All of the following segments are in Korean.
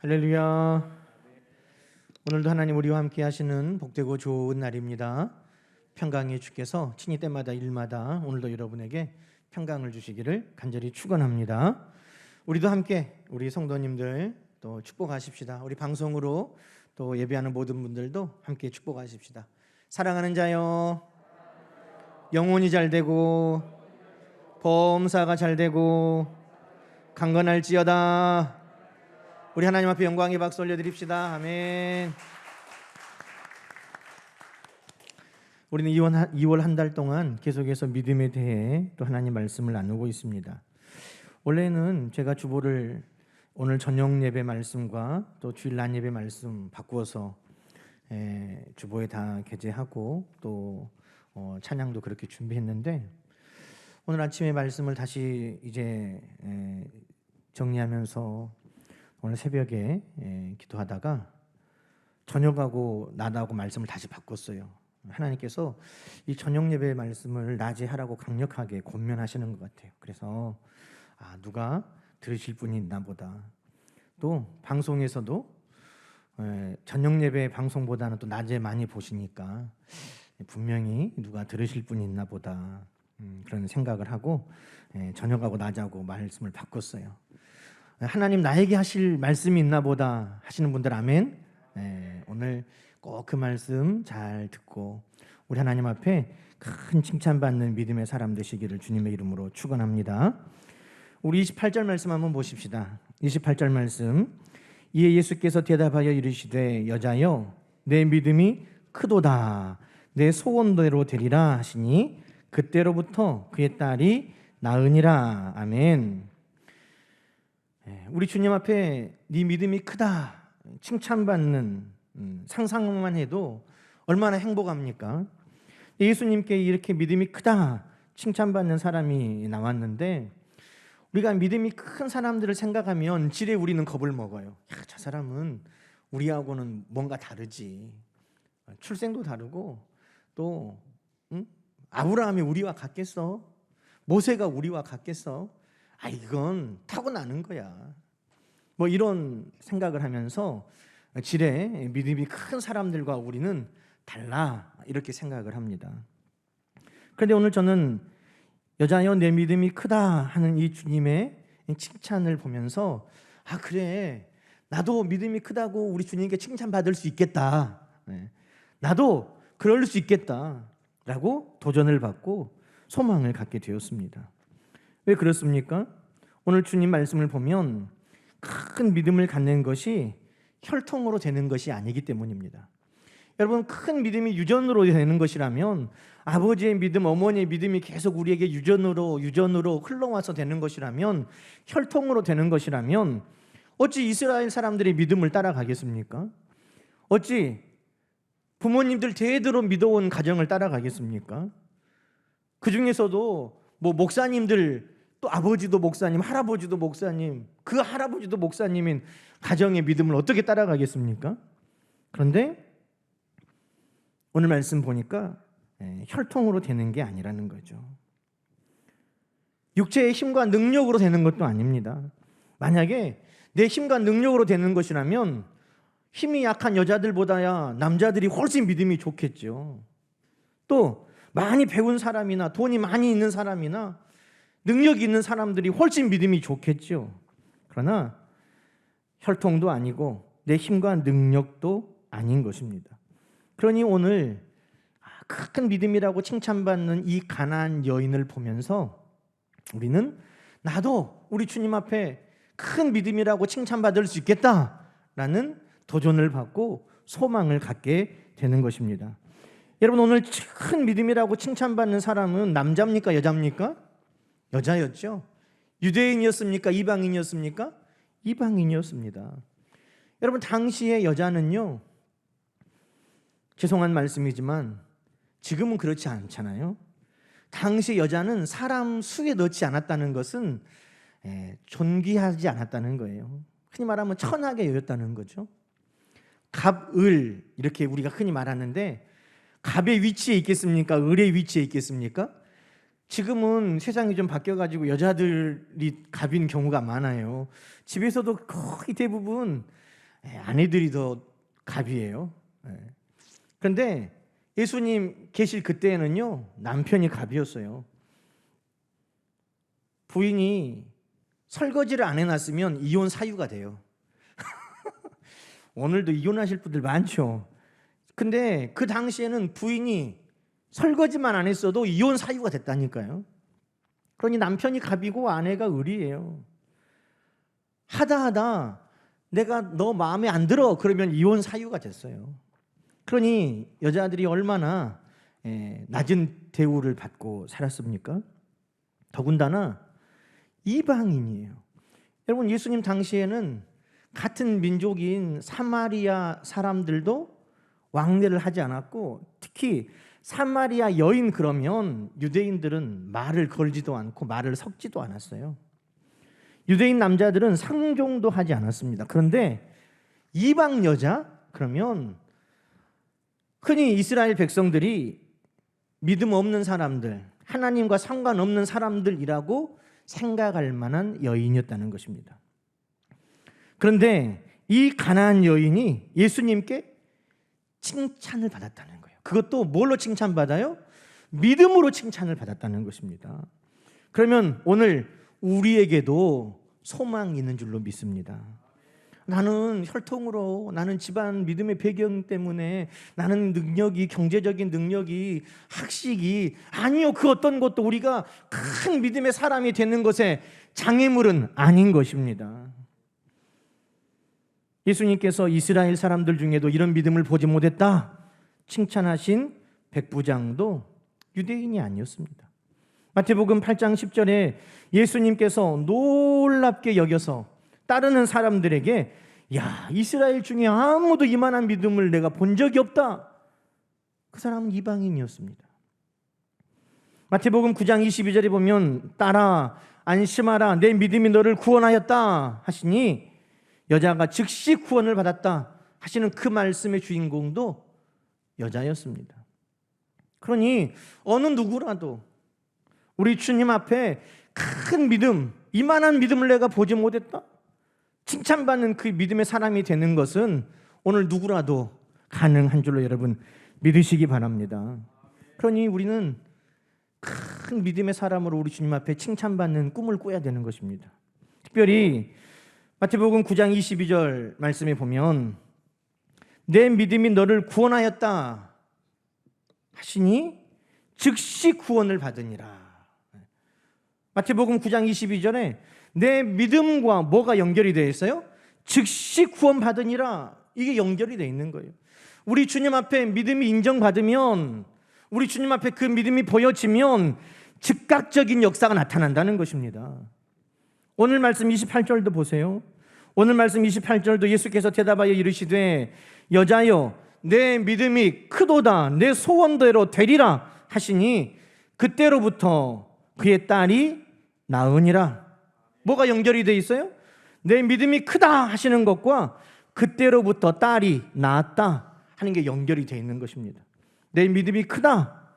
할렐루야. 오늘도 하나님 우리와 함께 하시는 복되고 좋은 날입니다. 평강의 주께서 친히 때마다 일마다 오늘도 여러분에게 평강을 주시기를 간절히 축원합니다. 우리도 함께 우리 성도님들 또 축복하십시다. 우리 방송으로 또 예배하는 모든 분들도 함께 축복하십시다. 사랑하는 자여, 영혼이 잘 되고 범사가 잘 되고 강건할지어다. 우리 하나님 앞에 영광의 박수 올려드립시다. 아멘. 우리는 2월 한 달 동안 계속해서 믿음에 대해 또 하나님 말씀을 나누고 있습니다. 원래는 제가 주보를 오늘 저녁 예배 말씀과 또 주일 낮 예배 말씀 바꾸어서 주보에 다 게재하고 또 찬양도 그렇게 준비했는데, 오늘 아침에 말씀을 다시 이제 정리하면서 오늘 새벽에 기도하다가 저녁하고 낮하고 말씀을 다시 바꿨어요. 하나님께서 이 저녁 예배 말씀을 낮에 하라고 강력하게 권면하시는 것 같아요. 그래서 누가 들으실 분이 있나 보다. 또 방송에서도 저녁 예배 방송보다는 또 낮에 많이 보시니까 분명히 누가 들으실 분이 있나 보다, 그런 생각을 하고 저녁하고 낮하고 말씀을 바꿨어요. 하나님 나에게 하실 말씀이 있나 보다 하시는 분들 아멘. 오늘 꼭 그 말씀 잘 듣고 우리 하나님 앞에 큰 칭찬받는 믿음의 사람 되시기를 주님의 이름으로 축원합니다. 우리 28절 말씀 한번 보십시다. 28절 말씀. 이에 예수께서 대답하여 이르시되 여자여 내 믿음이 크도다. 내 소원대로 되리라 하시니 그때로부터 그의 딸이 나으니라. 아멘. 우리 주님 앞에 네 믿음이 크다 칭찬받는 상상만 해도 얼마나 행복합니까? 예수님께 이렇게 믿음이 크다 칭찬받는 사람이 나왔는데, 우리가 믿음이 큰 사람들을 생각하면 지레 우리는 겁을 먹어요. 저 사람은 우리하고는 뭔가 다르지. 출생도 다르고 또 아브라함이 우리와 같겠어? 모세가 우리와 같겠어? 이건 타고나는 거야. 뭐 이런 생각을 하면서 지레 믿음이 큰 사람들과 우리는 달라 이렇게 생각을 합니다. 그런데 오늘 저는 여자여 내 믿음이 크다 하는 이 주님의 칭찬을 보면서 그래, 나도 믿음이 크다고 우리 주님께 칭찬받을 수 있겠다. 나도 그럴 수 있겠다 라고 도전을 받고 소망을 갖게 되었습니다. 왜 그렇습니까? 오늘 주님 말씀을 보면 큰 믿음을 갖는 것이 혈통으로 되는 것이 아니기 때문입니다. 여러분, 큰 믿음이 유전으로 되는 것이라면, 아버지의 믿음, 어머니의 믿음이 계속 우리에게 유전으로 흘러와서 되는 것이라면, 혈통으로 되는 것이라면 어찌 이스라엘 사람들의 믿음을 따라가겠습니까? 어찌 부모님들 대대로 믿어온 가정을 따라가겠습니까? 그 중에서도 목사님들, 또 아버지도 목사님, 할아버지도 목사님, 그 할아버지도 목사님인 가정의 믿음을 어떻게 따라가겠습니까? 그런데 오늘 말씀 보니까 혈통으로 되는 게 아니라는 거죠. 육체의 힘과 능력으로 되는 것도 아닙니다. 만약에 내 힘과 능력으로 되는 것이라면 힘이 약한 여자들보다야 남자들이 훨씬 믿음이 좋겠죠. 또 많이 배운 사람이나 돈이 많이 있는 사람이나 능력이 있는 사람들이 훨씬 믿음이 좋겠죠. 그러나 혈통도 아니고 내 힘과 능력도 아닌 것입니다. 그러니 오늘 큰 믿음이라고 칭찬받는 이 가나안 여인을 보면서 우리는 나도 우리 주님 앞에 큰 믿음이라고 칭찬받을 수 있겠다라는 도전을 받고 소망을 갖게 되는 것입니다. 여러분, 오늘 큰 믿음이라고 칭찬받는 사람은 남자입니까? 여자입니까? 여자였죠. 유대인이었습니까? 이방인이었습니까? 이방인이었습니다. 여러분, 당시의 여자는요, 죄송한 말씀이지만 지금은 그렇지 않잖아요. 당시 여자는 사람 수에 넣지 않았다는 것은 존귀하지 않았다는 거예요. 흔히 말하면 천하게 여겼다는 거죠. 갑, 을 이렇게 우리가 흔히 말하는데, 갑의 위치에 있겠습니까? 을의 위치에 있겠습니까? 지금은 세상이 좀 바뀌어가지고 여자들이 갑인 경우가 많아요. 집에서도 거의 대부분 아내들이 더 갑이에요. 그런데 예수님 계실 그때에는요, 남편이 갑이었어요. 부인이 설거지를 안 해놨으면 이혼 사유가 돼요. 오늘도 이혼하실 분들 많죠. 근데 그 당시에는 부인이 설거지만 안 했어도 이혼 사유가 됐다니까요. 그러니 남편이 갑이고 아내가 을이에요. 하다 내가 너 마음에 안 들어 그러면 이혼 사유가 됐어요. 그러니 여자들이 얼마나 낮은 대우를 받고 살았습니까? 더군다나 이방인이에요. 여러분, 예수님 당시에는 같은 민족인 사마리아 사람들도 왕래를 하지 않았고, 특히 사마리아 여인 그러면 유대인들은 말을 걸지도 않고 말을 섞지도 않았어요. 유대인 남자들은 상종도 하지 않았습니다. 그런데 이방 여자 그러면 흔히 이스라엘 백성들이 믿음 없는 사람들, 하나님과 상관없는 사람들이라고 생각할 만한 여인이었다는 것입니다. 그런데 이 가나안 여인이 예수님께 칭찬을 받았다는 거예요. 그것도 뭘로 칭찬받아요? 믿음으로 칭찬을 받았다는 것입니다. 그러면 오늘 우리에게도 소망이 있는 줄로 믿습니다. 나는 혈통으로, 나는 집안 믿음의 배경 때문에, 나는 능력이, 경제적인 능력이, 학식이, 아니요, 그 어떤 것도 우리가 큰 믿음의 사람이 되는 것에 장애물은 아닌 것입니다. 예수님께서 이스라엘 사람들 중에도 이런 믿음을 보지 못했다 칭찬하신 백부장도 유대인이 아니었습니다. 마태복음 8장 10절에 예수님께서 놀랍게 여겨서 따르는 사람들에게, 야, 이스라엘 중에 아무도 이만한 믿음을 내가 본 적이 없다. 그 사람은 이방인이었습니다. 마태복음 9장 22절에 보면 따라 안심하라, 내 믿음이 너를 구원하였다 하시니 여자가 즉시 구원을 받았다 하시는 그 말씀의 주인공도 여자였습니다. 그러니 어느 누구라도 우리 주님 앞에 큰 믿음, 이만한 믿음을 내가 보지 못했다 칭찬받는 그 믿음의 사람이 되는 것은 오늘 누구라도 가능한 줄로 여러분 믿으시기 바랍니다. 그러니 우리는 큰 믿음의 사람으로 우리 주님 앞에 칭찬받는 꿈을 꿔야 되는 것입니다. 특별히 마태복음 9장 22절 말씀에 보면 내 믿음이 너를 구원하였다 하시니 즉시 구원을 받으니라. 마태복음 9장 22절에 내 믿음과 뭐가 연결이 되어 있어요? 즉시 구원받으니라. 이게 연결이 되어 있는 거예요. 우리 주님 앞에 믿음이 인정받으면, 우리 주님 앞에 그 믿음이 보여지면 즉각적인 역사가 나타난다는 것입니다. 오늘 말씀 28절도 보세요. 오늘 말씀 28절도 예수께서 대답하여 이르시되 여자여 내 믿음이 크도다, 내 소원대로 되리라 하시니 그때로부터 그의 딸이 나으니라. 뭐가 연결이 돼 있어요? 내 믿음이 크다 하시는 것과 그때로부터 딸이 낳았다 하는 게 연결이 돼 있는 것입니다. 내 믿음이 크다,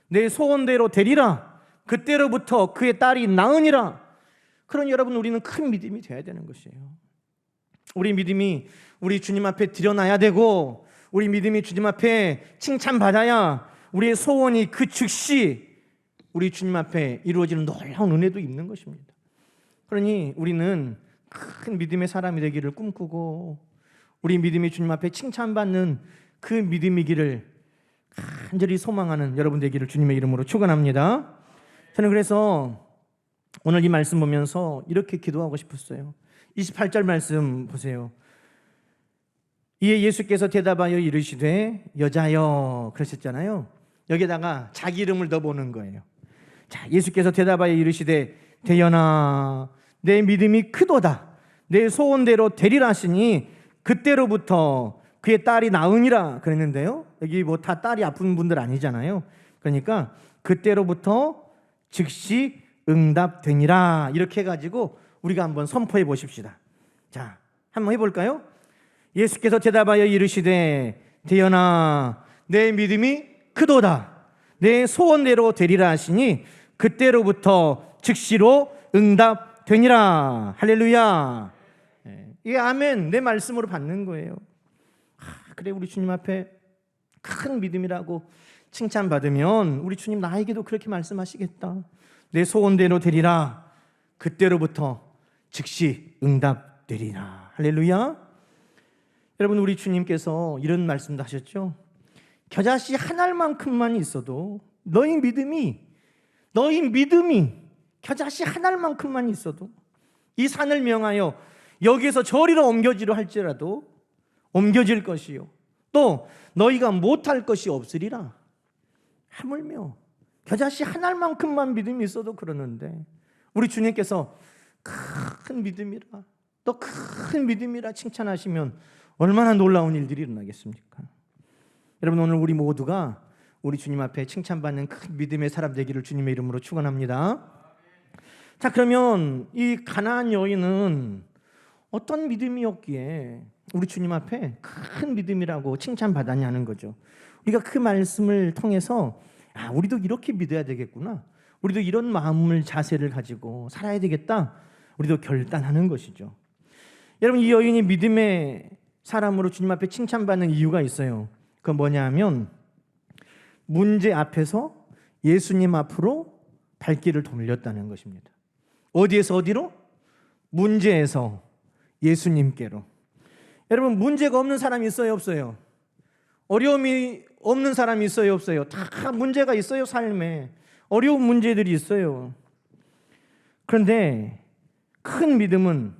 내 소원대로 되리라, 그때로부터 그의 딸이 낳으니라. 그러니 여러분, 우리는 큰 믿음이 돼야 되는 것이에요. 우리 믿음이 우리 주님 앞에 드러나야 되고, 우리 믿음이 주님 앞에 칭찬받아야 우리의 소원이 그 즉시 우리 주님 앞에 이루어지는 놀라운 은혜도 있는 것입니다. 그러니 우리는 큰 믿음의 사람이 되기를 꿈꾸고, 우리 믿음이 주님 앞에 칭찬받는 그 믿음이기를 간절히 소망하는 여러분 되기를 주님의 이름으로 축원합니다. 저는 그래서 오늘 이 말씀 보면서 이렇게 기도하고 싶었어요. 28절 말씀 보세요. 이에 예수께서 대답하여 이르시되 여자여 그러셨잖아요. 여기다가 자기 이름을 넣어보는 거예요. 자, 예수께서 대답하여 이르시되 대연아 내 믿음이 크도다, 내 소원대로 되리라 하시니 그때로부터 그의 딸이 나으니라 그랬는데요. 여기 뭐 다 딸이 아픈 분들 아니잖아요. 그러니까 그때로부터 즉시 응답되니라 이렇게 해가지고 우리가 한번 선포해 보십시다. 자, 한번 해볼까요? 예수께서 대답하여 이르시되 대연아 내 믿음이 크도다, 내 소원대로 되리라 하시니 그때로부터 즉시로 응답되니라. 할렐루야. 이게 아멘, 내 말씀으로 받는 거예요. 그래, 우리 주님 앞에 큰 믿음이라고 칭찬받으면 우리 주님 나에게도 그렇게 말씀하시겠다. 내 소원대로 되리라. 그때로부터 즉시 응답되리라. 할렐루야. 여러분, 우리 주님께서 이런 말씀도 하셨죠. 겨자씨 한 알만큼만 있어도 너희 믿음이 겨자씨 한 알만큼만 있어도 이 산을 명하여 여기에서 저리로 옮겨지려 할지라도 옮겨질 것이요 또 너희가 못할 것이 없으리라. 하물며 겨자씨 한 알만큼만 믿음이 있어도 그러는데 우리 주님께서 큰 믿음이라, 또 큰 믿음이라 칭찬하시면 얼마나 놀라운 일들이 일어나겠습니까? 여러분, 오늘 우리 모두가 우리 주님 앞에 칭찬받는 큰 믿음의 사람 되기를 주님의 이름으로 축원합니다. 자, 그러면 이 가나안 여인은 어떤 믿음이었기에 우리 주님 앞에 큰 믿음이라고 칭찬받았냐는 거죠. 우리가 그 말씀을 통해서 우리도 이렇게 믿어야 되겠구나, 우리도 이런 마음을, 자세를 가지고 살아야 되겠다, 우리도 결단하는 것이죠. 여러분, 이 여인이 믿음의 사람으로 주님 앞에 칭찬받는 이유가 있어요. 그건 뭐냐 하면 문제 앞에서 예수님 앞으로 발길을 돌렸다는 것입니다. 어디에서 어디로? 문제에서 예수님께로. 여러분, 문제가 없는 사람이 있어요, 없어요? 어려움이 없는 사람이 있어요, 없어요? 다 문제가 있어요. 삶에 어려운 문제들이 있어요. 그런데 큰 믿음은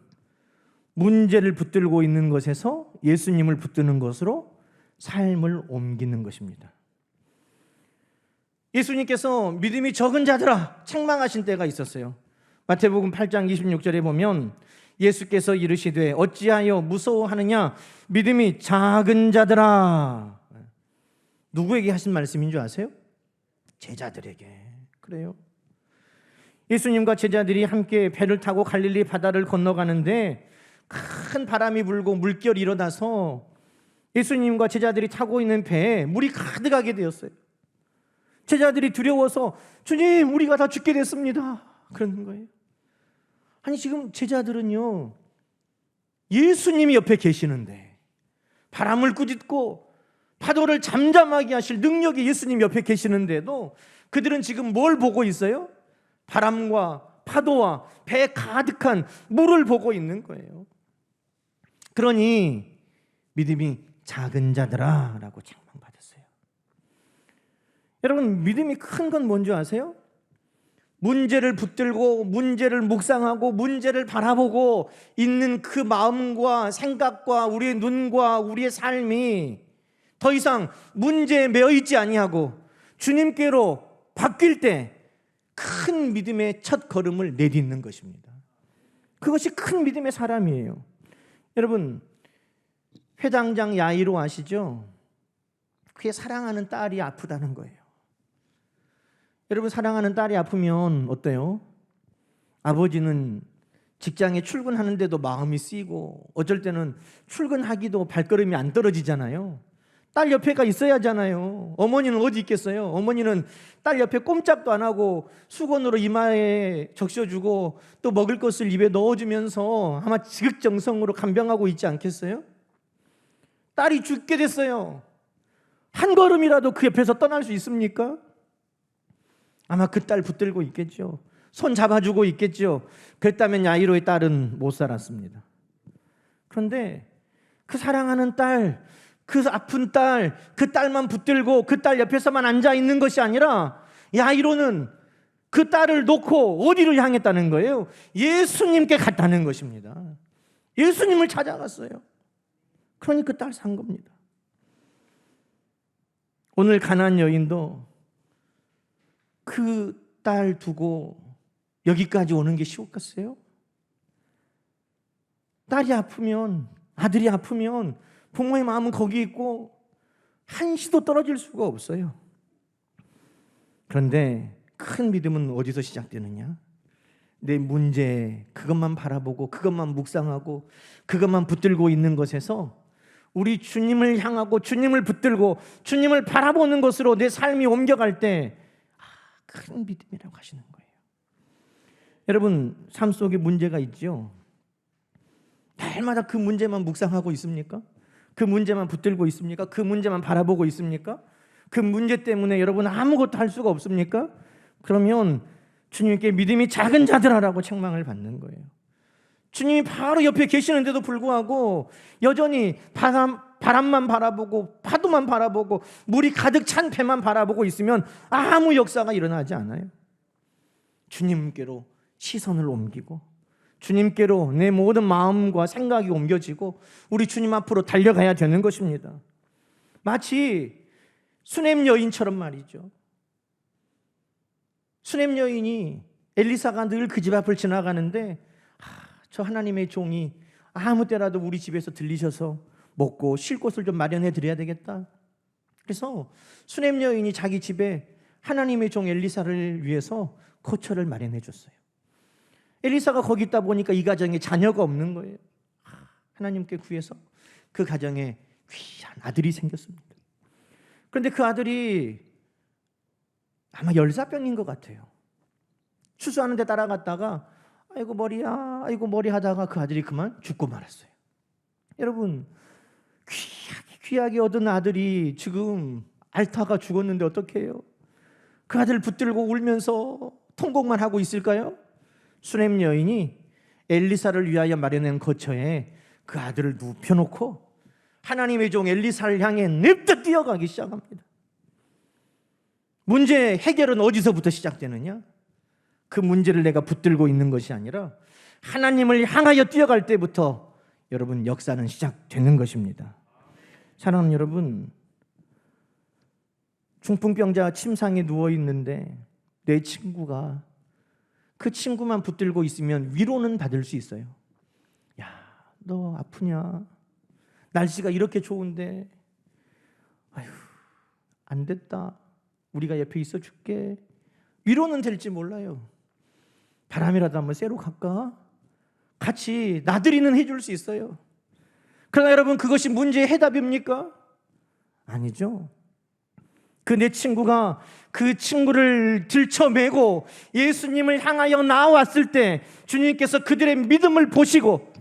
문제를 붙들고 있는 것에서 예수님을 붙드는 것으로 삶을 옮기는 것입니다. 예수님께서 믿음이 적은 자들아 책망하신 때가 있었어요. 마태복음 8장 26절에 보면 예수께서 이르시되 어찌하여 무서워하느냐, 믿음이 작은 자들아. 누구에게 하신 말씀인 줄 아세요? 제자들에게. 그래요. 예수님과 제자들이 함께 배를 타고 갈릴리 바다를 건너가는데 큰 바람이 불고 물결이 일어나서 예수님과 제자들이 타고 있는 배에 물이 가득하게 되었어요. 제자들이 두려워서 주님, 우리가 다 죽게 됐습니다, 그러는 거예요. 아니, 지금 제자들은요, 예수님이 옆에 계시는데, 바람을 꾸짖고 파도를 잠잠하게 하실 능력이 예수님 옆에 계시는데도 그들은 지금 뭘 보고 있어요? 바람과 파도와 배에 가득한 물을 보고 있는 거예요. 그러니 믿음이 작은 자들아 라고 책망받았어요. 여러분, 믿음이 큰 건 뭔지 아세요? 문제를 붙들고 문제를 묵상하고 문제를 바라보고 있는 그 마음과 생각과 우리의 눈과 우리의 삶이 더 이상 문제에 매여 있지 아니하고 주님께로 바뀔 때 큰 믿음의 첫 걸음을 내딛는 것입니다. 그것이 큰 믿음의 사람이에요. 여러분, 회당장 야이로 아시죠? 그의 사랑하는 딸이 아프다는 거예요. 여러분, 사랑하는 딸이 아프면 어때요? 아버지는 직장에 출근하는데도 마음이 쓰이고 어쩔 때는 출근하기도 발걸음이 안 떨어지잖아요. 딸 옆에가 있어야 하잖아요. 어머니는 어디 있겠어요? 어머니는 딸 옆에 꼼짝도 안 하고 수건으로 이마에 적셔주고 또 먹을 것을 입에 넣어주면서 아마 지극정성으로 간병하고 있지 않겠어요? 딸이 죽게 됐어요. 한 걸음이라도 그 옆에서 떠날 수 있습니까? 아마 그 딸 붙들고 있겠죠. 손 잡아주고 있겠죠. 그랬다면 야이로의 딸은 못 살았습니다. 그런데 그 사랑하는 딸, 그 아픈 딸, 그 딸만 붙들고 그 딸 옆에서만 앉아 있는 것이 아니라 야이로는 그 딸을 놓고 어디로 향했다는 거예요? 예수님께 갔다는 것입니다. 예수님을 찾아갔어요. 그러니 그 딸 산 겁니다. 오늘 가나안 여인도 그 딸 두고 여기까지 오는 게 쉬웠겠어요? 딸이 아프면, 아들이 아프면 부모의 마음은 거기 있고 한시도 떨어질 수가 없어요. 그런데 큰 믿음은 어디서 시작되느냐? 내 문제, 그것만 바라보고 그것만 묵상하고 그것만 붙들고 있는 것에서 우리 주님을 향하고 주님을 붙들고 주님을 바라보는 것으로 내 삶이 옮겨갈 때 큰 믿음이라고 하시는 거예요. 여러분, 삶 속에 문제가 있죠. 날마다 그 문제만 묵상하고 있습니까? 그 문제만 붙들고 있습니까? 그 문제만 바라보고 있습니까? 그 문제 때문에 여러분 아무것도 할 수가 없습니까? 그러면 주님께 믿음이 작은 자들아라고 책망을 받는 거예요. 주님이 바로 옆에 계시는데도 불구하고 여전히 바람만 바라보고 파도만 바라보고 물이 가득 찬 배만 바라보고 있으면 아무 역사가 일어나지 않아요. 주님께로 시선을 옮기고 주님께로 내 모든 마음과 생각이 옮겨지고 우리 주님 앞으로 달려가야 되는 것입니다. 마치 수냄 여인처럼 말이죠. 수냄 여인이 엘리사가 늘 그 집 앞을 지나가는데 저 하나님의 종이 아무 때라도 우리 집에서 들리셔서 먹고 쉴 곳을 좀 마련해 드려야 되겠다. 그래서 수냄 여인이 자기 집에 하나님의 종 엘리사를 위해서 거처를 마련해 줬어요. 엘리사가 거기 있다 보니까 이 가정에 자녀가 없는 거예요. 하나님께 구해서 그 가정에 귀한 아들이 생겼습니다. 그런데 그 아들이 아마 열사병인 것 같아요. 추수하는 데 따라갔다가 아이고 머리야, 아이고 머리 하다가 그 아들이 그만 죽고 말았어요. 여러분, 귀하게 얻은 아들이 지금 앓다가 죽었는데 어떻게 해요? 그 아들을 붙들고 울면서 통곡만 하고 있을까요? 수냄 여인이 엘리사를 위하여 마련한 거처에 그 아들을 눕혀놓고 하나님의 종 엘리사를 향해 냅다 뛰어가기 시작합니다. 문제 해결은 어디서부터 시작되느냐? 그 문제를 내가 붙들고 있는 것이 아니라 하나님을 향하여 뛰어갈 때부터 여러분 역사는 시작되는 것입니다. 사랑하는 여러분, 중풍병자 침상에 누워있는데 내 친구가 그 친구만 붙들고 있으면 위로는 받을 수 있어요. 야, 너 아프냐? 날씨가 이렇게 좋은데 아휴, 안 됐다. 우리가 옆에 있어 줄게. 위로는 될지 몰라요. 바람이라도 한번 쐬러 갈까? 같이 나들이는 해줄 수 있어요. 그러나 여러분, 그것이 문제의 해답입니까? 아니죠. 그 내 친구가 그 친구를 들쳐매고 예수님을 향하여 나왔을 때 주님께서 그들의 믿음을 보시고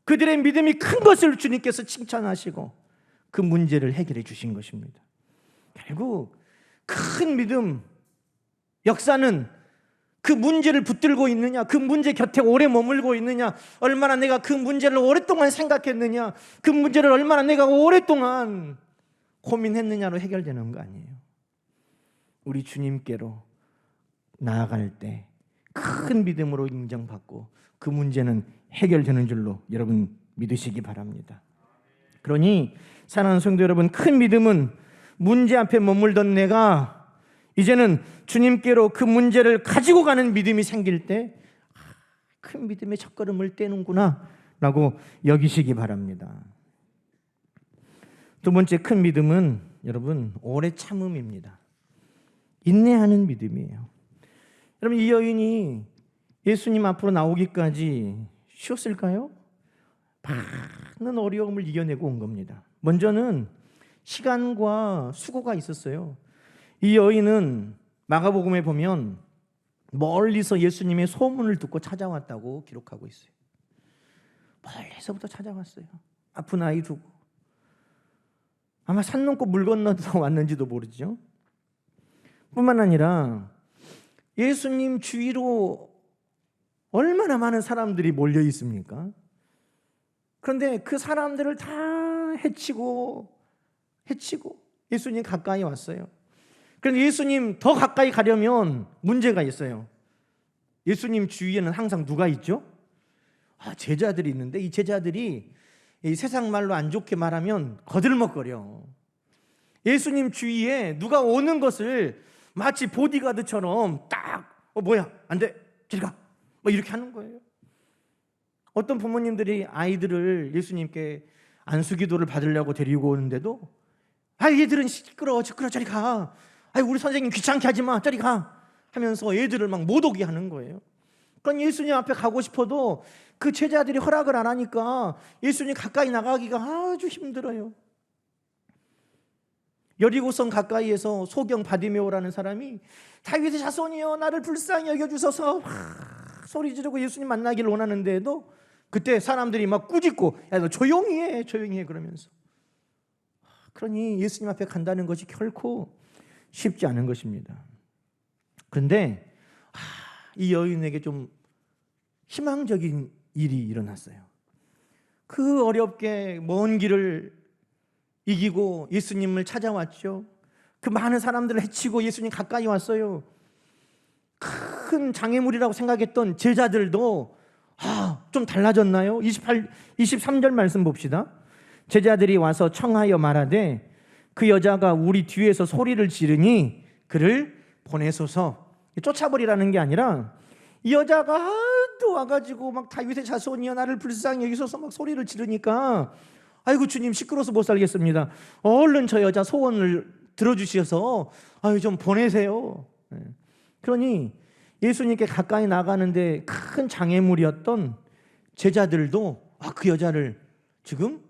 그들의 믿음이 큰 것을 주님께서 칭찬하시고 그 문제를 해결해 주신 것입니다. 결국 큰 믿음 역사는 그 문제를 붙들고 있느냐, 그 문제 곁에 오래 머물고 있느냐, 얼마나 내가 그 문제를 오랫동안 생각했느냐, 그 문제를 얼마나 내가 오랫동안 고민했느냐로 해결되는 거 아니에요. 우리 주님께로 나아갈 때 큰 믿음으로 인정받고 그 문제는 해결되는 줄로 여러분 믿으시기 바랍니다. 그러니 사랑하는 성도 여러분, 큰 믿음은 문제 앞에 머물던 내가 이제는 주님께로 그 문제를 가지고 가는 믿음이 생길 때 큰 믿음의 첫걸음을 떼는구나 라고 여기시기 바랍니다. 두 번째 큰 믿음은 여러분 오래 참음입니다. 인내하는 믿음이에요. 여러분, 이 여인이 예수님 앞으로 나오기까지 쉬었을까요? 많은 어려움을 이겨내고 온 겁니다. 먼저는 시간과 수고가 있었어요. 이 여인은 마가복음에 보면 멀리서 예수님의 소문을 듣고 찾아왔다고 기록하고 있어요. 멀리서부터 찾아왔어요. 아픈 아이 두고. 아마 산 넘고 물 건너서 왔는지도 모르죠. 뿐만 아니라 예수님 주위로 얼마나 많은 사람들이 몰려 있습니까? 그런데 그 사람들을 다 해치고 예수님 가까이 왔어요. 그런데 예수님 더 가까이 가려면 문제가 있어요. 예수님 주위에는 항상 누가 있죠? 제자들이 있는데 이 제자들이 이 세상 말로 안 좋게 말하면 거들먹거려. 예수님 주위에 누가 오는 것을 마치 보디가드처럼 딱 뭐야 안 돼 길 가 뭐 이렇게 하는 거예요. 어떤 부모님들이 아이들을 예수님께 안수기도를 받으려고 데리고 오는데도 얘들은 시끄러워 저리 가. 우리 선생님 귀찮게 하지 마 저리 가 하면서 애들을 막 못 오게 하는 거예요. 그러니까 예수님 앞에 가고 싶어도 그 제자들이 허락을 안 하니까 예수님 가까이 나가기가 아주 힘들어요. 여리고성 가까이에서 소경 바디메오라는 사람이 다윗의 자손이여 나를 불쌍히 여겨주소서 소리 지르고 예수님 만나기를 원하는데도 그때 사람들이 막 꾸짖고 야, 너 조용히 해 그러면서. 그러니 예수님 앞에 간다는 것이 결코 쉽지 않은 것입니다. 그런데 이 여인에게 좀 희망적인 일이 일어났어요. 그 어렵게 먼 길을 이기고 예수님을 찾아왔죠. 그 많은 사람들을 해치고 예수님 가까이 왔어요. 큰 장애물이라고 생각했던 제자들도 좀 달라졌나요? 23절 말씀 봅시다. 제자들이 와서 청하여 말하되 그 여자가 우리 뒤에서 소리를 지르니 그를 보내소서. 쫓아버리라는 게 아니라 이 여자가 또 와가지고 막 다윗의 자손이여 나를 불쌍히 여기소서 막 소리를 지르니까 아이고 주님 시끄러워서 못 살겠습니다. 얼른 저 여자 소원을 들어주셔서 좀 보내세요. 그러니 예수님께 가까이 나가는데 큰 장애물이었던 제자들도 그 여자를 지금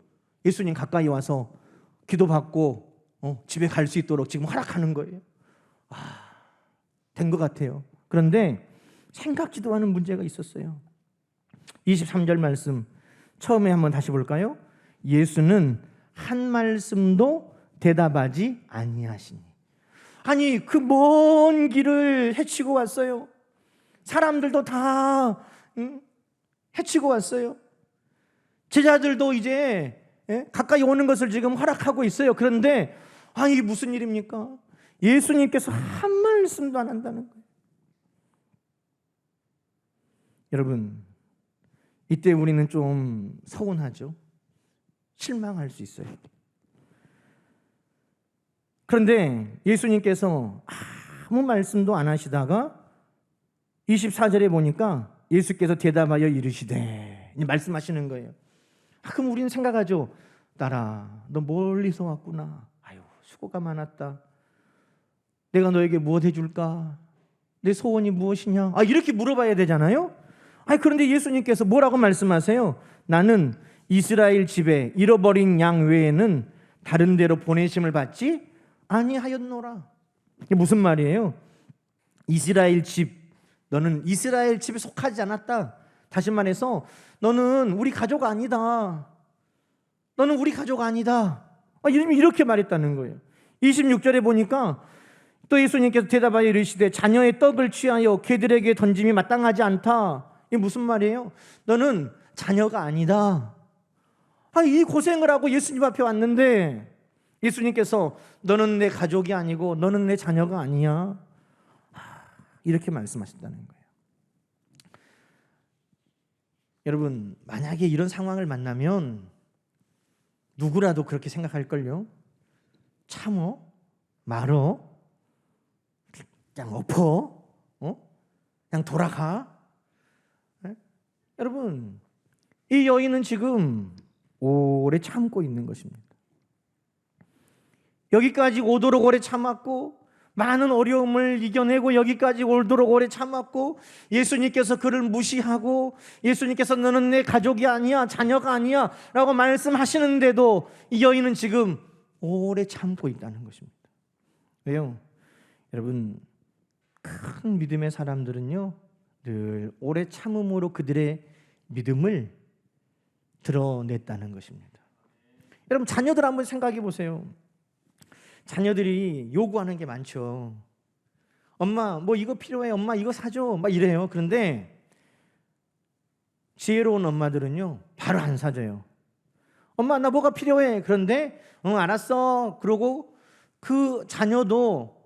예수님 가까이 와서 기도받고 집에 갈 수 있도록 지금 허락하는 거예요. 된 것 같아요. 그런데 생각지도 않은 문제가 있었어요. 23절 말씀 처음에 한번 다시 볼까요? 예수는 한 말씀도 대답하지 아니하시니. 아니 그 먼 길을 헤치고 왔어요. 사람들도 다 헤치고 왔어요. 제자들도 이제 가까이 오는 것을 지금 허락하고 있어요. 그런데 이게 무슨 일입니까? 예수님께서 한 말씀도 안 한다는 거예요. 여러분, 이때 우리는 좀 서운하죠. 실망할 수 있어요. 그런데 예수님께서 아무 말씀도 안 하시다가 24절에 보니까 예수께서 대답하여 이르시되 말씀하시는 거예요. 그럼 우리는 생각하죠. 딸아, 너 멀리서 왔구나. 수고가 많았다. 내가 너에게 무엇 해줄까? 내 소원이 무엇이냐? 이렇게 물어봐야 되잖아요. 그런데 예수님께서 뭐라고 말씀하세요? 나는 이스라엘 집에 잃어버린 양 외에는 다른 데로 보내심을 받지 아니하였노라. 이게 무슨 말이에요? 이스라엘 집, 너는 이스라엘 집에 속하지 않았다. 다시 말해서 너는 우리 가족 아니다. 너는 우리 가족 아니다. 이렇게 말했다는 거예요. 26절에 보니까 또 예수님께서 대답하여 이르시되 자녀의 떡을 취하여 개들에게 던짐이 마땅하지 않다. 이게 무슨 말이에요? 너는 자녀가 아니다. 이 고생을 하고 예수님 앞에 왔는데 예수님께서 너는 내 가족이 아니고 너는 내 자녀가 아니야. 이렇게 말씀하신다는 거예요. 여러분, 만약에 이런 상황을 만나면 누구라도 그렇게 생각할걸요. 참어, 말어, 그냥 엎어, 그냥 돌아가. 여러분, 이 여인은 지금 오래 참고 있는 것입니다. 여기까지 오도록 오래 참았고 많은 어려움을 이겨내고 여기까지 오도록 오래 참았고 예수님께서 그를 무시하고 예수님께서 너는 내 가족이 아니야, 자녀가 아니야 라고 말씀하시는데도 이 여인은 지금 오래 참고 있다는 것입니다. 왜요? 여러분, 큰 믿음의 사람들은요 늘 오래 참음으로 그들의 믿음을 드러냈다는 것입니다. 여러분, 자녀들 한번 생각해 보세요. 자녀들이 요구하는 게 많죠. 엄마 뭐 이거 필요해, 엄마 이거 사줘 막 이래요. 그런데 지혜로운 엄마들은요 바로 안 사줘요. 엄마 나 뭐가 필요해. 그런데 알았어. 그러고 그 자녀도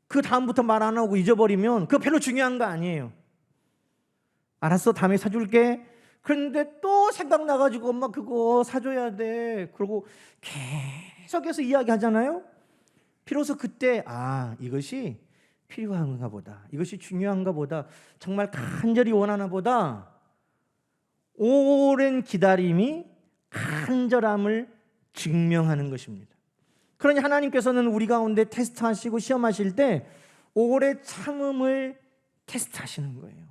그 다음부터 말 안 하고 잊어버리면 그거 별로 중요한 거 아니에요. 알았어, 다음에 사줄게. 그런데 또 생각나가지고 엄마 그거 사줘야 돼. 그러고 계속해서 이야기하잖아요. 비로소 그때 이것이 필요한가 보다, 이것이 중요한가 보다, 정말 간절히 원하나 보다. 오랜 기다림이 간절함을 증명하는 것입니다. 그러니 하나님께서는 우리 가운데 테스트하시고 시험하실 때 오래 참음을 테스트하시는 거예요.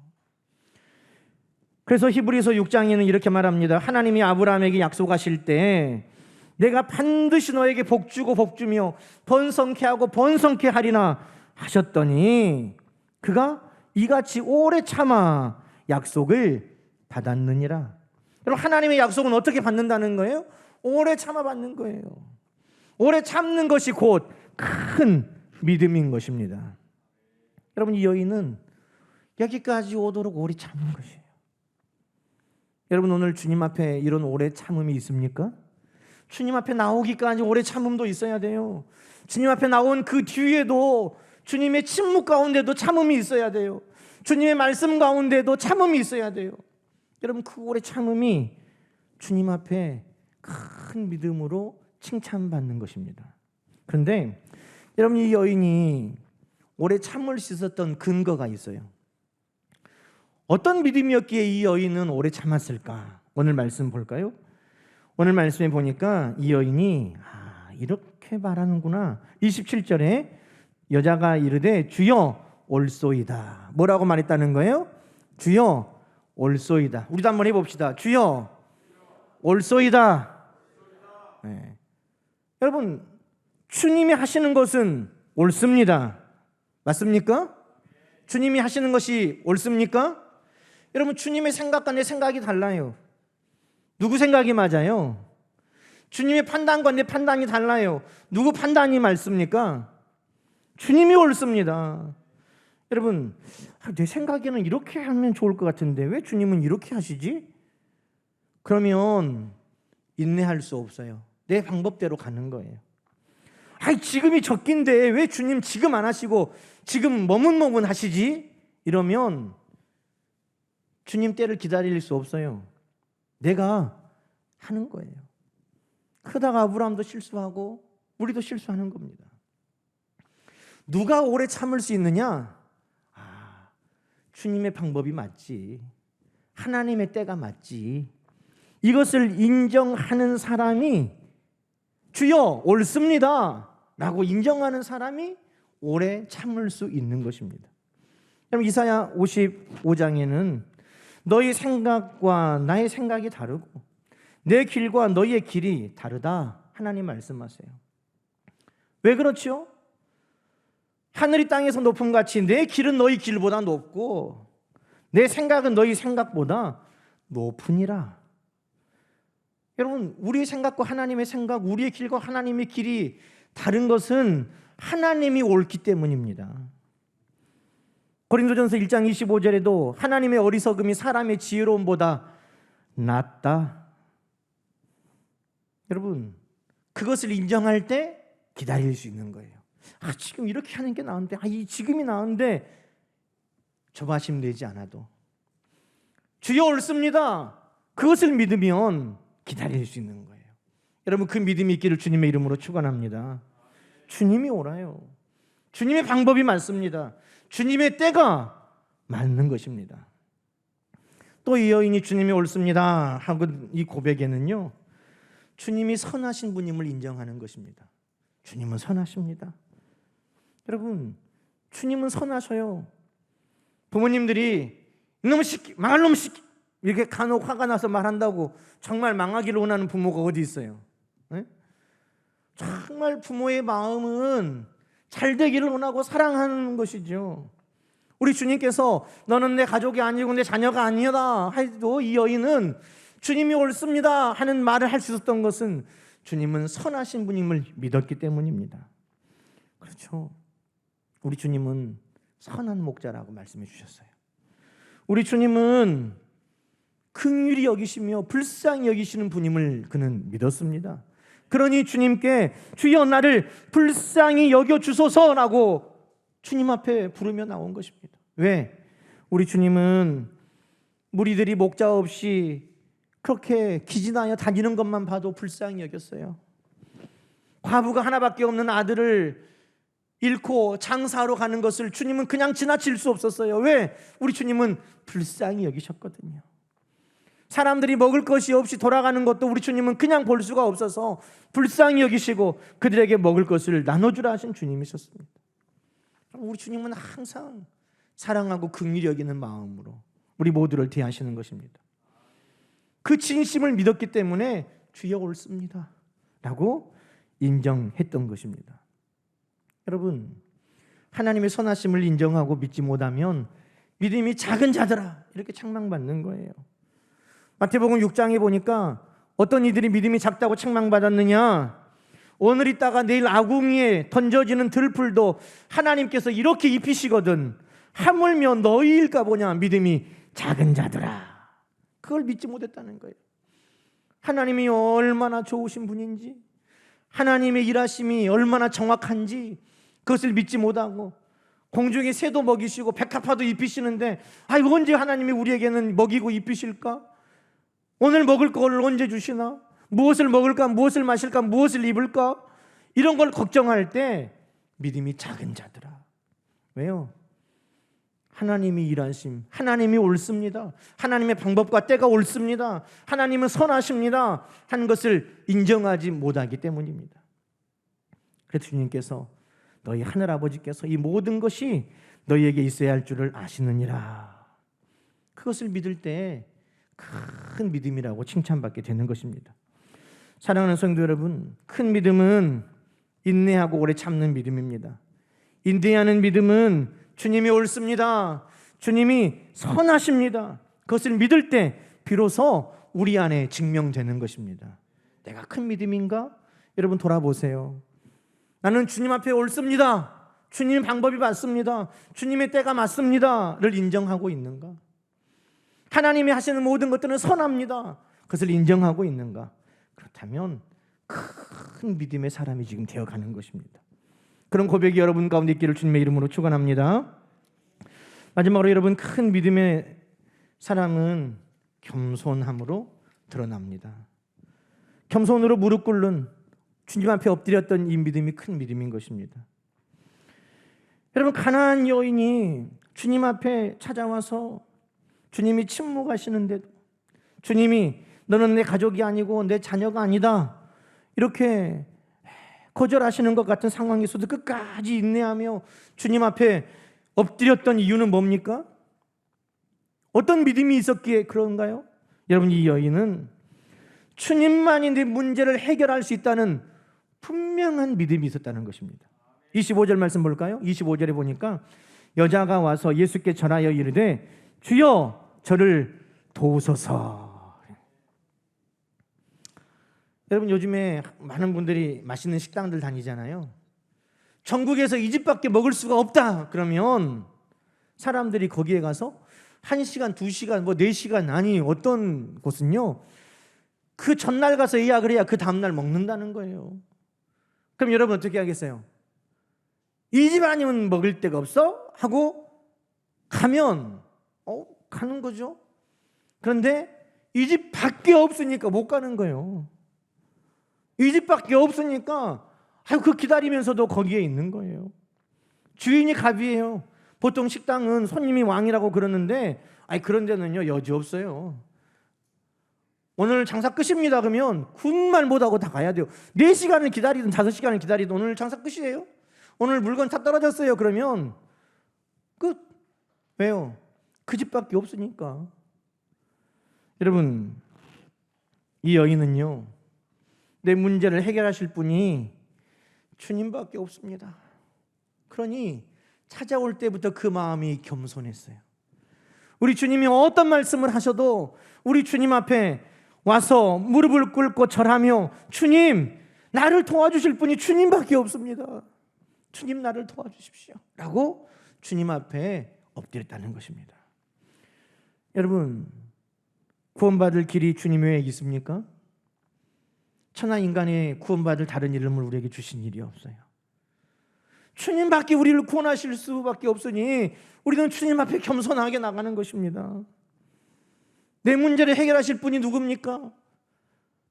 그래서 히브리서 6장에는 이렇게 말합니다. 하나님이 아브라함에게 약속하실 때 내가 반드시 너에게 복주고 복주며 번성케 하고 번성케 하리나 하셨더니 그가 이같이 오래 참아 약속을 받았느니라. 여러분, 하나님의 약속은 어떻게 받는다는 거예요? 오래 참아 받는 거예요. 오래 참는 것이 곧 큰 믿음인 것입니다. 여러분, 이 여인은 여기까지 오도록 오래 참은 것이에요. 여러분, 오늘 주님 앞에 이런 오래 참음이 있습니까? 주님 앞에 나오기까지 오래 참음도 있어야 돼요. 주님 앞에 나온 그 뒤에도 주님의 침묵 가운데도 참음이 있어야 돼요. 주님의 말씀 가운데도 참음이 있어야 돼요. 여러분, 그 오래 참음이 주님 앞에 큰 믿음으로 칭찬받는 것입니다. 그런데 여러분, 이 여인이 오래 참을 수 있었던 근거가 있어요. 어떤 믿음이었기에 이 여인은 오래 참았을까? 오늘 말씀 볼까요? 오늘 말씀에 보니까 이 여인이 이렇게 말하는구나. 27절에 여자가 이르되 주여 올소이다. 뭐라고 말했다는 거예요? 주여 올소이다. 우리도 한번 해봅시다. 주여 올소이다. 네. 여러분, 주님이 하시는 것은 옳습니다. 맞습니까? 주님이 하시는 것이 옳습니까? 여러분, 주님의 생각과 내 생각이 달라요. 누구 생각이 맞아요? 주님의 판단과 내 판단이 달라요. 누구 판단이 맞습니까? 주님이 옳습니다. 여러분, 내 생각에는 이렇게 하면 좋을 것 같은데 왜 주님은 이렇게 하시지? 그러면 인내할 수 없어요. 내 방법대로 가는 거예요. 지금이 적긴데 왜 주님 지금 안 하시고 지금 머문머문 하시지? 이러면 주님 때를 기다릴 수 없어요. 내가 하는 거예요. 그러다가 아브라함도 실수하고 우리도 실수하는 겁니다. 누가 오래 참을 수 있느냐? 주님의 방법이 맞지. 하나님의 때가 맞지. 이것을 인정하는 사람이 주여 옳습니다 라고 인정하는 사람이 오래 참을 수 있는 것입니다. 그럼 이사야 55장에는 너희 생각과 나의 생각이 다르고 내 길과 너희의 길이 다르다 하나님 말씀하세요. 왜 그렇죠? 하늘이 땅에서 높음같이 내 길은 너희 길보다 높고 내 생각은 너희 생각보다 높으니라. 여러분, 우리의 생각과 하나님의 생각, 우리의 길과 하나님의 길이 다른 것은 하나님이 옳기 때문입니다. 고린도전서 1장 25절에도 하나님의 어리석음이 사람의 지혜로움보다 낫다. 여러분, 그것을 인정할 때 기다릴 수 있는 거예요. 지금 이렇게 하는 게 나은데, 지금이 나은데 조바심 내지 않아도 주여 옳습니다. 그것을 믿으면 기다릴 수 있는 거예요. 여러분, 그 믿음이 있기를 주님의 이름으로 축원합니다. 주님이 옳아요. 주님의 방법이 맞습니다. 주님의 때가 맞는 것입니다. 또 이 여인이 주님이 옳습니다 하고 이 고백에는요, 주님이 선하신 분임을 인정하는 것입니다. 주님은 선하십니다. 여러분, 주님은 선하셔요. 부모님들이 이놈의 새끼, 망할 놈의 새끼 이렇게 간혹 화가 나서 말한다고 정말 망하기를 원하는 부모가 어디 있어요? 네? 정말 부모의 마음은 잘 되기를 원하고 사랑하는 것이죠. 우리 주님께서 너는 내 가족이 아니고 내 자녀가 아니다 해도 이 여인은 주님이 옳습니다 하는 말을 할 수 있었던 것은 주님은 선하신 분임을 믿었기 때문입니다. 그렇죠. 우리 주님은 선한 목자라고 말씀해 주셨어요. 우리 주님은 긍휼히 여기시며 불쌍히 여기시는 분임을 그는 믿었습니다. 그러니 주님께 주여 나를 불쌍히 여겨주소서라고 주님 앞에 부르며 나온 것입니다. 왜? 우리 주님은 무리들이 목자 없이 그렇게 기진하여 다니는 것만 봐도 불쌍히 여겼어요. 과부가 하나밖에 없는 아들을 잃고 장사하러 가는 것을 주님은 그냥 지나칠 수 없었어요. 왜? 우리 주님은 불쌍히 여기셨거든요. 사람들이 먹을 것이 없이 돌아가는 것도 우리 주님은 그냥 볼 수가 없어서 불쌍히 여기시고 그들에게 먹을 것을 나눠주라 하신 주님이셨습니다. 우리 주님은 항상 사랑하고 긍휼히 여기는 마음으로 우리 모두를 대하시는 것입니다. 그 진심을 믿었기 때문에 주여 옳습니다 라고 인정했던 것입니다. 여러분, 하나님의 선하심을 인정하고 믿지 못하면 믿음이 작은 자들아 이렇게 책망받는 거예요. 마태복음 6장에 보니까 어떤 이들이 믿음이 작다고 책망받았느냐, 오늘 있다가 내일 아궁이에 던져지는 들풀도 하나님께서 이렇게 입히시거든 하물며 너희일까 보냐, 믿음이 작은 자들아. 그걸 믿지 못했다는 거예요. 하나님이 얼마나 좋으신 분인지, 하나님의 일하심이 얼마나 정확한지 그것을 믿지 못하고, 공중에 새도 먹이시고 백합화도 입히시는데 언제 하나님이 우리에게는 먹이고 입히실까? 오늘 먹을 걸 언제 주시나? 무엇을 먹을까? 무엇을 마실까? 무엇을 입을까? 이런 걸 걱정할 때 믿음이 작은 자들아. 왜요? 하나님이 일하심, 하나님이 옳습니다, 하나님의 방법과 때가 옳습니다, 하나님은 선하십니다 하는 것을 인정하지 못하기 때문입니다. 그래서 주님께서 너희 하늘아버지께서 이 모든 것이 너희에게 있어야 할 줄을 아시느니라. 그것을 믿을 때 큰 믿음이라고 칭찬받게 되는 것입니다. 사랑하는 성도 여러분, 큰 믿음은 인내하고 오래 참는 믿음입니다. 인내하는 믿음은 주님이 옳습니다, 주님이 선하십니다, 그것을 믿을 때 비로소 우리 안에 증명되는 것입니다. 내가 큰 믿음인가? 여러분 돌아보세요. 나는 주님 앞에 옳습니다, 주님의 방법이 맞습니다, 주님의 때가 맞습니다를 인정하고 있는가? 하나님이 하시는 모든 것들은 선합니다, 그것을 인정하고 있는가? 그렇다면 큰 믿음의 사람이 지금 되어가는 것입니다. 그런 고백이 여러분 가운데 있기를 주님의 이름으로 축원합니다. 마지막으로 여러분, 큰 믿음의 사람은 겸손함으로 드러납니다. 겸손으로 무릎 꿇는, 주님 앞에 엎드렸던 이 믿음이 큰 믿음인 것입니다. 여러분, 가나안 여인이 주님 앞에 찾아와서 주님이 침묵하시는데도 주님이 너는 내 가족이 아니고 내 자녀가 아니다 이렇게 거절하시는 것 같은 상황에서도 끝까지 인내하며 주님 앞에 엎드렸던 이유는 뭡니까? 어떤 믿음이 있었기에 그런가요? 여러분, 이 여인은 주님만이 내 문제를 해결할 수 있다는 분명한 믿음이 있었다는 것입니다. 25절 말씀 볼까요? 25절에 보니까 여자가 와서 예수께 절하여 이르되 주여 저를 도우소서. 여러분, 요즘에 많은 분들이 맛있는 식당들 다니잖아요. 전국에서 이 집밖에 먹을 수가 없다 그러면 사람들이 거기에 가서 1시간, 2시간, 4시간, 아니 어떤 곳은요 그 전날 가서 예약을 해야 그 다음날 먹는다는 거예요. 그럼 여러분 어떻게 하겠어요? 이 집 아니면 먹을 데가 없어? 하고 가면 가는 거죠. 그런데 이 집 밖에 없으니까 못 가는 거예요. 이 집밖에 없으니까 그 기다리면서도 거기에 있는 거예요. 주인이 갑이에요. 보통 식당은 손님이 왕이라고 그러는데 그런 데는요 여지 없어요. 오늘 장사 끝입니다 그러면 군말 못하고 다 가야 돼요. 4시간을 기다리든 5시간을 기다리든 오늘 장사 끝이에요. 오늘 물건 다 떨어졌어요 그러면 끝. 왜요? 그 집밖에 없으니까. 여러분, 이 여인은요 내 문제를 해결하실 분이 주님밖에 없습니다. 그러니 찾아올 때부터 그 마음이 겸손했어요. 우리 주님이 어떤 말씀을 하셔도 우리 주님 앞에 와서 무릎을 꿇고 절하며 주님, 나를 도와주실 분이 주님밖에 없습니다. 주님, 나를 도와주십시오 라고 주님 앞에 엎드렸다는 것입니다. 여러분, 구원받을 길이 주님 외에 있습니까? 천하 인간의 구원받을 다른 이름을 우리에게 주신 일이 없어요. 주님밖에 우리를 구원하실 수밖에 없으니 우리는 주님 앞에 겸손하게 나가는 것입니다. 내 문제를 해결하실 분이 누굽니까?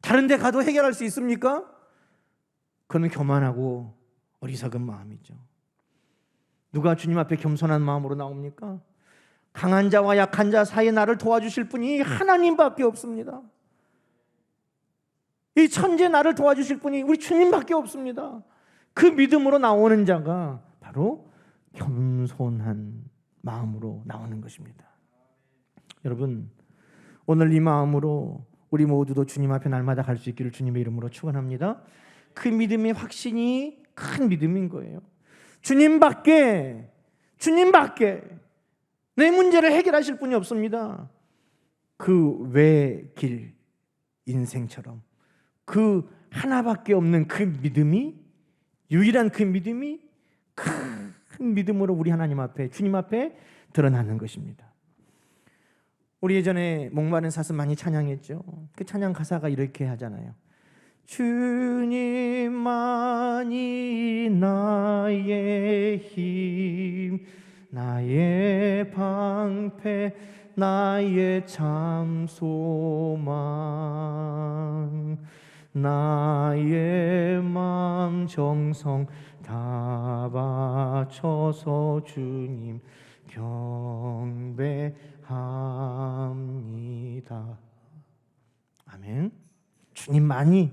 다른 데 가도 해결할 수 있습니까? 그건 교만하고 어리석은 마음이죠. 누가 주님 앞에 겸손한 마음으로 나옵니까? 강한 자와 약한 자 사이에 나를 도와주실 분이 하나님밖에 없습니다. 이 천재 나를 도와주실 분이 우리 주님밖에 없습니다. 그 믿음으로 나오는 자가 바로 겸손한 마음으로 나오는 것입니다. 여러분, 오늘 이 마음으로 우리 모두도 주님 앞에 날마다 갈 수 있기를 주님의 이름으로 축원합니다. 그 믿음의 확신이 큰 믿음인 거예요. 주님밖에 내 문제를 해결하실 분이 없습니다. 그 외길 인생처럼 그 하나밖에 없는 그 믿음이, 유일한 그 믿음이 큰 믿음으로 우리 하나님 앞에, 주님 앞에 드러나는 것입니다. 우리 예전에 목마른 사슴 많이 찬양했죠. 그 찬양 가사가 이렇게 하잖아요. 주님만이 나의 힘, 나의 방패, 나의 참 소망, 나의 마음 정성 다 바쳐서 주님 경배합니다. 아멘. 주님만이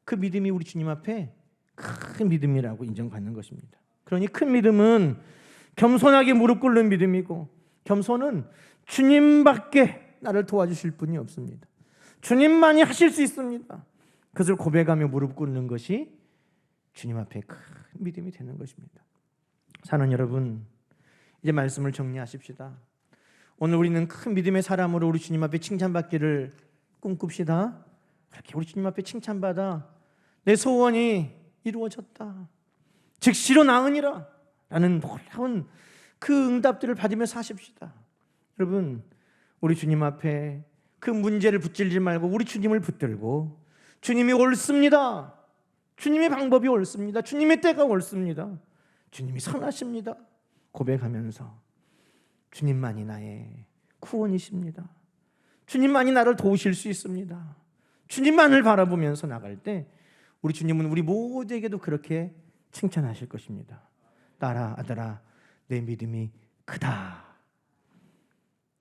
그 믿음이 우리 주님 앞에 큰 믿음이라고 인정받는 것입니다. 그러니 큰 믿음은 겸손하게 무릎 꿇는 믿음이고, 겸손은 주님밖에 나를 도와주실 분이 없습니다. 주님만이 하실 수 있습니다. 그것을 고백하며 무릎 꿇는 것이 주님 앞에 큰 믿음이 되는 것입니다. 사는 여러분, 이제 말씀을 정리하십시다. 오늘 우리는 큰 믿음의 사람으로 우리 주님 앞에 칭찬받기를 꿈꿉시다. 그렇게 우리 주님 앞에 칭찬받아 내 소원이 이루어졌다, 즉시로 나으니라 라는 놀라운 그 응답들을 받으며 사십시다. 여러분, 우리 주님 앞에 그 문제를 붙들지 말고 우리 주님을 붙들고, 주님이 옳습니다, 주님의 방법이 옳습니다, 주님의 때가 옳습니다, 주님이 선하십니다 고백하면서 주님만이 나의 구원이십니다, 주님만이 나를 도우실 수 있습니다, 주님만을 바라보면서 나갈 때 우리 주님은 우리 모두에게도 그렇게 칭찬하실 것입니다. 딸아, 아들아, 내 믿음이 크다.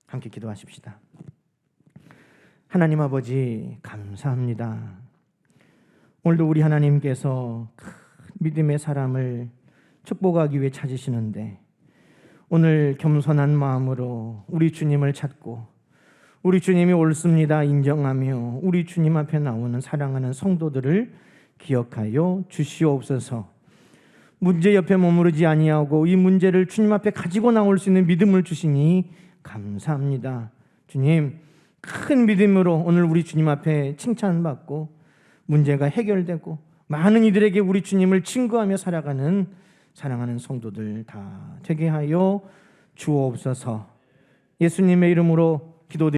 함께 기도하십시다. 하나님 아버지, 감사합니다. 오늘도 우리 하나님께서 큰 믿음의 사람을 축복하기 위해 찾으시는데, 오늘 겸손한 마음으로 우리 주님을 찾고 우리 주님이 옳습니다 인정하며 우리 주님 앞에 나오는 사랑하는 성도들을 기억하여 주시옵소서. 문제 옆에 머무르지 아니하고 이 문제를 주님 앞에 가지고 나올 수 있는 믿음을 주시니 감사합니다. 주님, 큰 믿음으로 오늘 우리 주님 앞에 칭찬받고 문제가 해결되고 많은 이들에게 우리 주님을 증거하며 살아가는 사랑하는 성도들 다 되게 하여 주옵소서. 예수님의 이름으로 기도드립니다.